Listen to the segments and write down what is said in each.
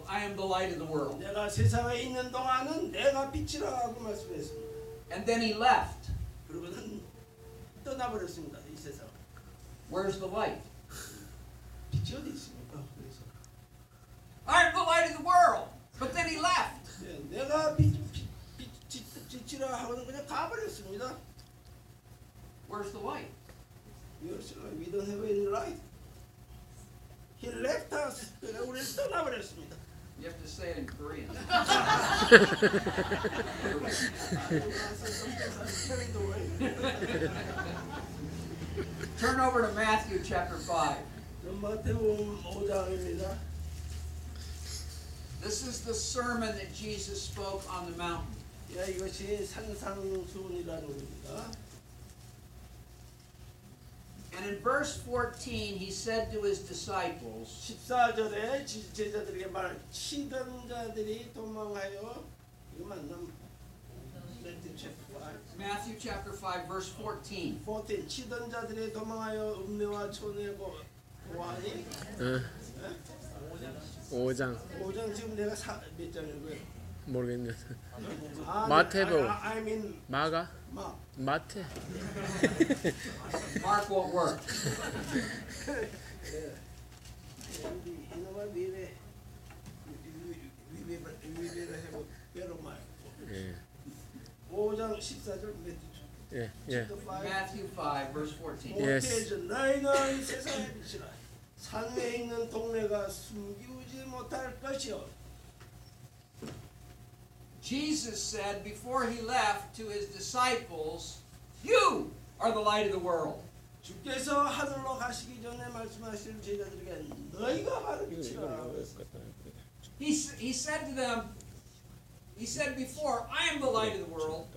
I am the light of the world. 내가 세상에 있는 동안은 내가 빛이라고 말씀했습니다. And then he left. 그러고는 떠나버렸습니다. 이 세상. Where's the light? 빛이 어디 있습니까? 그래서 I am the light of the world. But then he left. 내가 빛이라 하고는 그냥 가버렸습니다. Where's the light? We don't have any light. He left us. 우리를 떠나버렸습니다. You have to say it in Korean. Turn over to Matthew chapter 5. 마태복음 5장입니다. This is the sermon that Jesus spoke on the mountain. 이것이 산상수훈이라는 겁니다. And in verse 14, he said to his disciples, 14절에 제자들에게 말 치던 자들이 도망하여 이거 맞나? Matthew chapter 5, verse 14. 14 치던 자들이 도망하여 음료와 초내 보아니 5장 5장 지금 내가 몇 장이고요? 모르겠네. 마태복음. 마태복음. I mean 마가? 마. 마태. Mark won't work. 이놈아 미래 위배를 해보 베로말. 예. 5장 14절 예. 예. Matthew 5, verse 14. Yes. 너희는 세상의 빛이라 산 위에 있는 동네가 숨기우지 못할 것이요. Jesus said before he left to his disciples, "You are the light of the world." 주께서 하늘로 가시기 전에 말씀하실 제자들에게 너희가 바로 빛이라. He said to them, he said before, "I am the light of the world."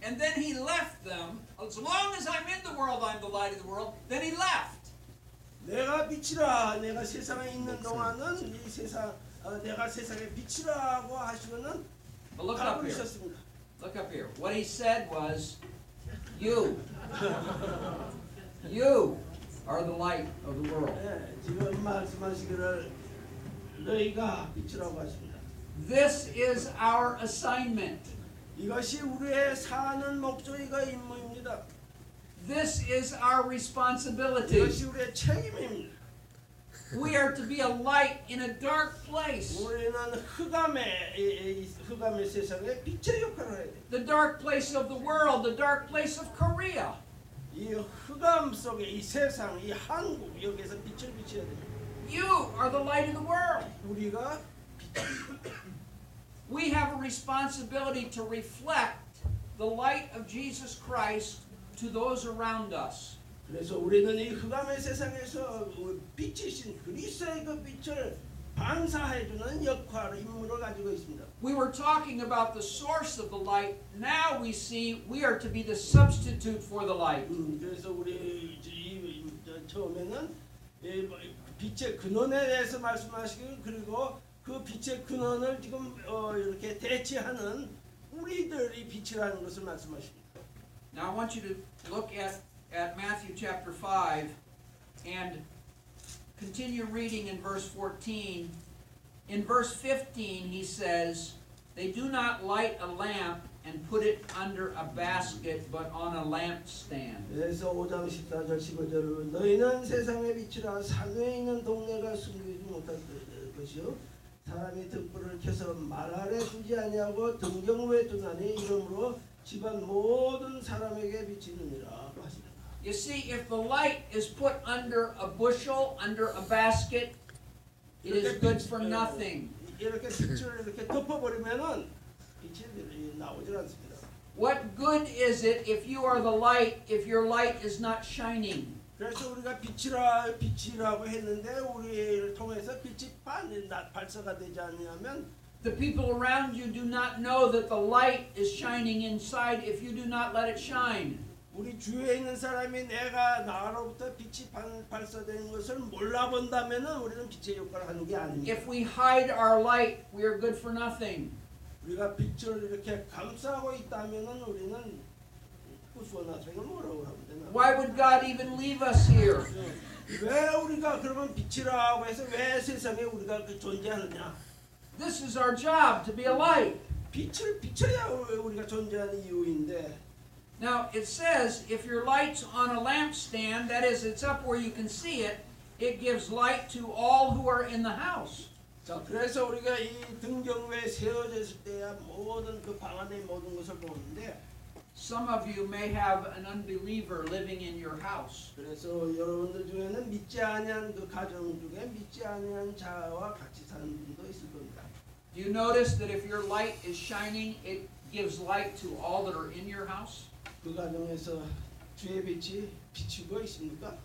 And then he left them. As long as I'm in the world, I'm the light of the world. Then he left. 내가 빛이라. 내가 세상에 있는 동안은 이 세상 내가 세상의 빛이라고 하시고는 But look up here. 가버리셨습니다. Look up here. What he said was, "You, you are the light of the world." 네, 지금 말씀하시기를 너희가 빛이라고 하십니다. This is our assignment. 이것이 우리의 사는 목적이가 임무입니다. This is our responsibility. 이것이 우리의 책임입니다. We are to be a light in a dark place. 우리는 흑암의 세상에 빛의 역할을 해야 돼. The dark place of the world, the dark place of Korea. 이 흑암 속에 이 세상, 이 한국 여기에서 빛을 비춰야 됩니다. You are the light of the world. 우리가 We have a responsibility to reflect the light of Jesus Christ to those around us. 그래서 우리는 이 흑암의 세상에서 빛이신 그리스도의 그 빛을 반사해주는 역할을 임무를 가지고 있습니다. We were talking about the source of the light. Now we see we are to be the substitute for the light. 그래서 우리 처음에는 빛의 근원에 대해서 말씀하시고 그리고 그 빛의 근원을 지금 이렇게 대체하는 우리들이 빛이라는 것을 말씀하십니다. Now I want you to look at Matthew chapter 5 and continue reading in verse 14. In verse 15 he says, "They do not light a lamp and put it under a basket but on a lampstand." 그래서 5장 14절 15절로 너희는 세상의 빛이라 산에 있는 동네가 숨기지 못할 것이요 사람이 등불을 켜서 말 아래 두지 아니하고 등경 위에 두나니 이러므로 집안 모든 사람에게 비치느니라 하시니라. You see, if the light is put under a bushel, under a basket, it is good for nothing. 이렇게 빛을 이렇게 덮어버리면은 빛이 나오질 않습니다. What good is it if you are the light if your light is not shining? 그래서 우리가 빛이라고 했는데 우리를 통해서 빛이 발사가 되지 않으면 The people around you do not know that the light is shining inside if you do not let it shine. 우리 주위에 있는 사람이 내가 나로부터 빛이 발사되는 것을 몰라본다면은 우리는 빛의 역할을 하는 게 아닙니다. If we hide our light, we are good for nothing. 우리가 빛을 이렇게 감싸고 있다면은 우리는 구수한 나중에 뭐라고 하면 되나? Why would God even leave us here? 왜 우리가 그러면 빛이라고 해서 왜 세상에 우리가 그 존재하느냐? This is our job, to be a light. 빛을 비춰야 우리가 존재하는 이유인데. Now, it says, if your light's on a lampstand, that is, it's up where you can see it, it gives light to all who are in the house. 자, 그래서 우리가 이 등경 위에 세워져 있을 때야 모든 그 방 안의 모든 것을 보는데. Some of you may have an unbeliever living in your house. 그래서 여러분들 중에는 믿지 아니한 그 가정 중에 믿지 아니한 자와 같이 사는 분도 있을 겁니다. Do you notice that if your light is shining, it gives light to all that are in your house? 그 가정에서 주의 빛이 비추고 있습니까?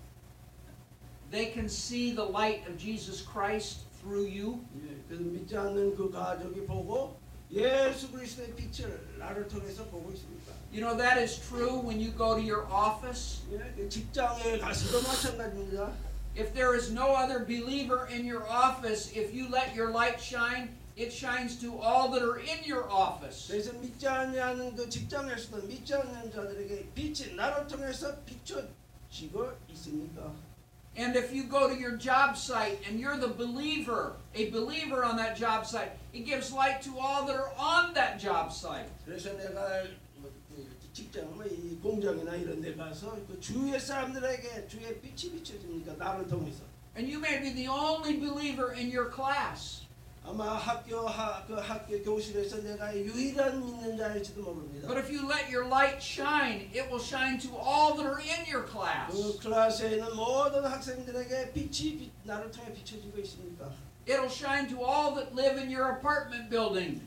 They can see the light of Jesus Christ through you. 예, 그래서 믿지 않는 그 가족이 보고 예수 그리스도의 빛을 나를 통해서 보고 있습니다. You know, that is true when you go to your office. 예, 그 직장에 가서도 마찬가지입니다. If there is no other believer in your office, if you let your light shine, it shines to all that are in your office. 그래서 믿지 않는 그 직장에서도 믿지 않는 자들에게 빛이 나를 통해서 비춰지고 있습니까? And if you go to your job site and you're the believer, a believer on that job site, it gives light to all that are on that job site. 그래서 내가 직장, 이 공장이나 이런 데 가서 그 주위의 사람들에게 주의 빛이 비춰집니까? 나를 통해서. And you may be the only believer in your class. 아마 학교 교실에서 내가 유일한 믿는 자일지도 모릅니다. But if you let your light shine, it will shine to all that are in your class. 그 클래스에 있는 모든 학생들에게 빛이 나를 통해 비춰지고 있습니까? It'll shine to all that live in your apartment building.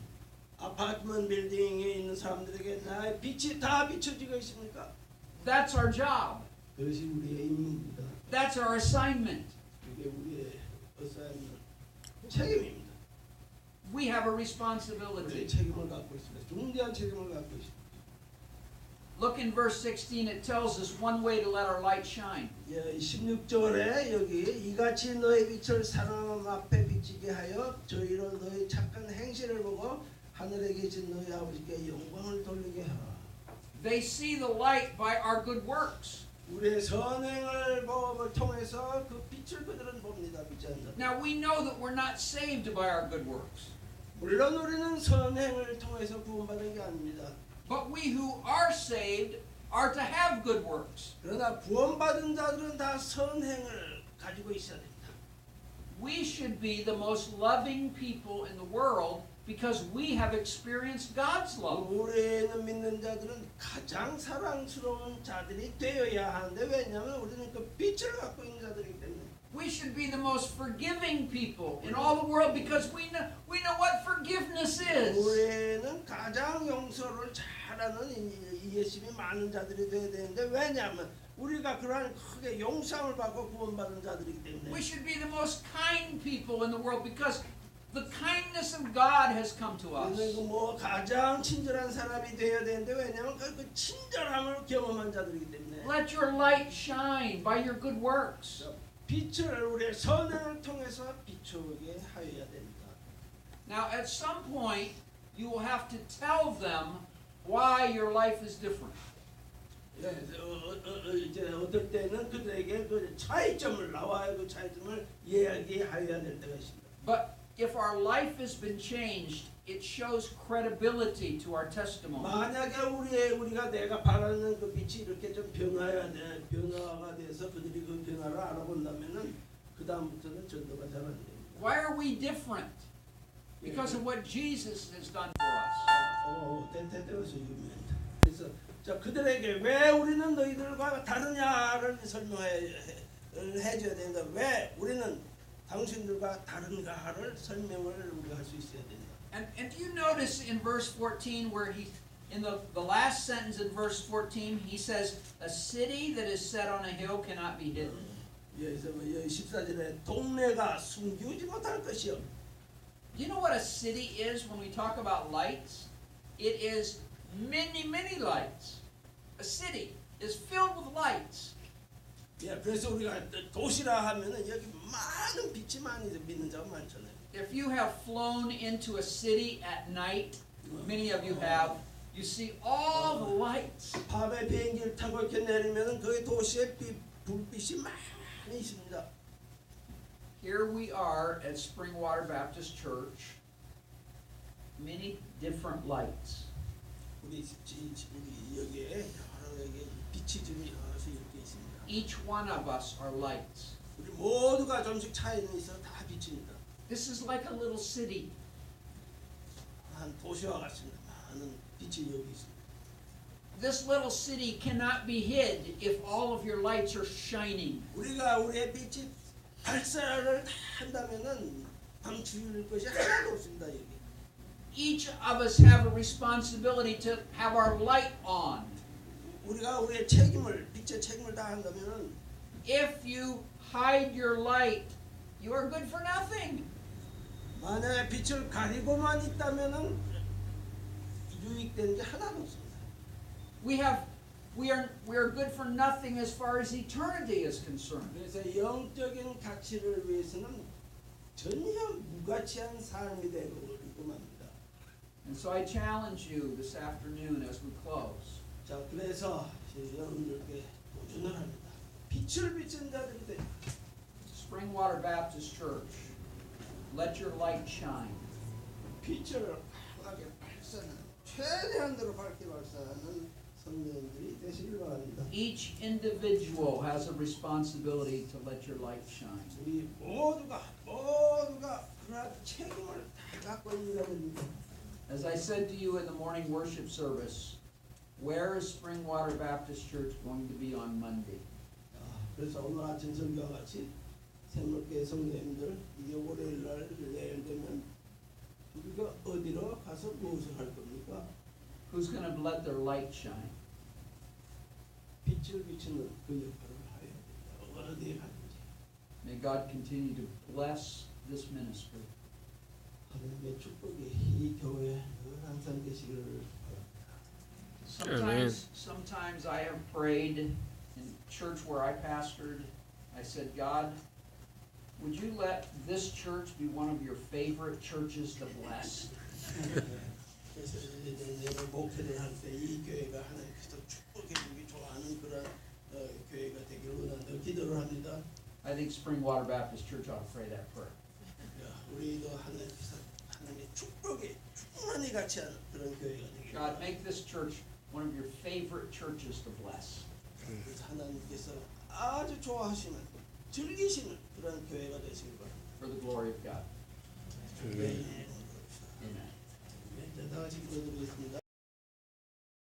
아파트먼트 빌딩에 있는 사람들에게 나의 빛이 다 비춰지고 있습니까? That's our job. 그것이 우리의 임무입니다. That's our assignment. 이게 우리의 책임입니다. We have a 우리의 responsibility. 책임을 갖고 있습니다. 중대한 책임을 갖고 있습니다. Look in verse 16, it tells us one way to let our light shine. 예, 16절에 여기 이같이 너의 빛을 사람 앞에 비치게 하여 저희로 너의 착한 행실을 보고 하늘에 계신 너희 아버지께 영광을 돌리게 하라. They see the light by our good works. 우리의 선행을 보험을 통해서 그 빛을 그들은 봅니다. 믿지 않는. Now we know that we're not saved by our good works. 물론 우리는 선행을 통해서 구원받은 게 아닙니다. But we who are saved are to have good works. 그러나 구원받은 자들은 다 선행을 가지고 있어야 됩니다. We should be the most loving people in the world because we have experienced God's love. 우리는 믿는 자들은 가장 사랑스러운 자들이 되어야 하는데 왜냐하면 우리는 그 빛을 갖고 있는 자들이기 때문에. We should be the most forgiving people in all the world because we know what forgiveness is. 우리는 가장 용서를 잘하는 이해심이 많은 자들이 되어야 되는데 왜냐하면 우리가 그러한 크게 용서를 받고 구원받은 자들이기 때문에. We should be the most kind people in the world because the kindness of God has come to us. 우리는 뭐 가장 친절한 사람이 되어야 되는데 왜냐하면 그 친절함을 경험한 자들이기 때문에. Let your light shine by your good works. 빛을 우리의 선행을 통해서 비추게 하여야 됩니다. Now, at some point, you will have to tell them why your life is different. 예, 이제 어떨 때는 그들에게 그 차이점을 나와야 그 차이점을 이야기하여야 될 때가 있습니다. But if our life has been changed, it shows credibility to our testimony. 만약에 우리가 내가 바라는 그 빛이 이렇게 좀 변화가 돼서 그들이 그 변화를 알아본다면은 그 다음부터는 전도가 잘 안 됩니다. Why are we different? Because of what Jesus has done for us. 때때려서 유명합니다. 그래서 자 그들에게 왜 우리는 너희들과 다르냐를 설명해줘야 된다. 왜 우리는 당신들과 다른가를 설명을 우리가 할 수 있어야 된다. And do you notice in verse 14 where in the last sentence in verse 14 he says, a city that is set on a hill cannot be hidden. 여기서 14절에 동네가 숨기지 못할 것이요. Do you know what a city is when we talk about lights? It is many, many lights. A city is filled with lights. 예, 그래서 우리가 도시라 하면은 여기 많은 빛이 많이 믿는 자가 많잖아요. If you have flown into a city at night, many of you have, you see all the lights. 밤에 비행기를 타고 이렇게 내리면은 그 도시의 불빛이 많이 있습니다. Here we are at Springwater Baptist Church. Many different lights. 우리 여기에 여러 개의 빛이 좀 여럿이 이렇게 있습니다. Each one of us are lights. 우리 모두가 좀씩 차이는 있어 다 빛입니다. This is like a little city. 한 도시와 같습니다. 많은 빛이 여기 있습니다. This little city cannot be hid if all of your lights are shining. 우리가 우리의 빛이 발사를 다 한다면은 방출 것이 하나도 없습니다. 여기. Each of us have a responsibility to have our light on. 우리가 우리의 책임을 빛의 책임을 다 한다면은 If you hide your light, you are good for nothing. 만약에 빛을 가리고만 있다면은 유익되는 게 하나도 없습니다. We are good for nothing as far as eternity is concerned. 그래서 영적인 가치를 위해서는 전혀 무가치한 삶이 되고 합니다. And so I challenge you this afternoon as we close. 자, 그래서 여러분들께 도전을 합니다. 빛을 비춘 자들이 되자. Springwater Baptist Church, let your light shine. 빛을 강하게 발산하는 최대한으로 밝게 발산하는 성도들이 되시길 바랍니다. Each individual has a responsibility to let your light shine. 우리 모두가 그런 책임을 다 갖고 있는 겁니다. As I said to you in the morning worship service, where is Springwater Baptist Church going to be on Monday? 그래서 오늘 아침 설교와 같이 새롭게 성도님들 이게 월요일 날 내일 되면 우리가 어디로 가서 무엇을 할 겁니까? Who's going to let their light shine? 빛을 비추는 그 역할을 해야 됩니다. 어디에 가든지. May God continue to bless this ministry. 하나님의 축복이 이 교회에 늘 항상 계시기를 바랍니다. Sometimes I have prayed in church where I pastored. I said, God, would you let this church be one of your favorite churches to bless? 그래서 내가 목회를 할 때 이 교회가 하나님께서 축복해 주기 좋아하는 그런 교회가 되기를 원한다 기도를 합니다. I think Springwater Baptist Church ought to pray that prayer. 우리도 하나님께서 하나님의 축복에 충만히 같이 하는 그런 교회가 되기를. God, make this church one of your favorite churches to bless. 그래서 하나님께서 아주 좋아하시는 즐기시는 그런 교회가 되시길 바랍니다. For the glory of God. 네. Amen. 다 같이 기도드리겠습니다.